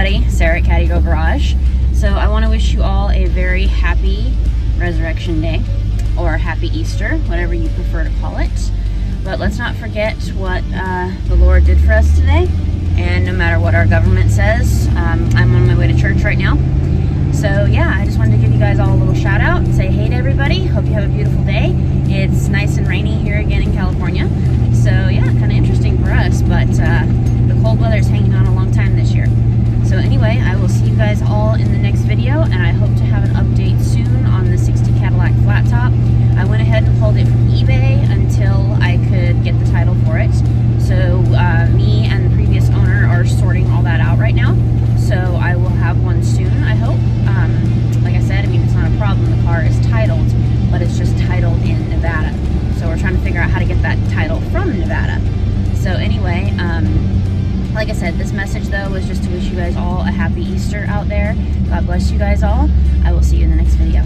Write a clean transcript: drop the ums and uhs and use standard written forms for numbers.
everybody, Sarah at Caddy Girl Garage. So I want to wish you all a very happy Resurrection Day, or happy Easter, whatever you prefer to call it. But let's not forget what the Lord did for us today, and no matter what our government says, I'm on my way to church right now. So yeah, I just wanted to give you guys all a little shout out and say hey to everybody. Hope you have a beautiful day. It's nice and rainy here again in California. So yeah, kind of interesting for us, but the cold weather is hanging on a long time this year. So anyway, I will see you guys all in the next video, and I hope to have an update soon on the 60 Cadillac flat top. I went ahead and pulled it from eBay until I could get the title for it. So me and the previous owner are sorting all that out right now. So I will have one soon, I hope. Like I said, I mean, it's not a problem. The car is titled, but it's just titled in Nevada. So we're trying to figure out how to get that title from Nevada. So anyway, like I said, this message though was just to wish you guys all a happy Easter out there. God bless you guys all. I will see you in the next video.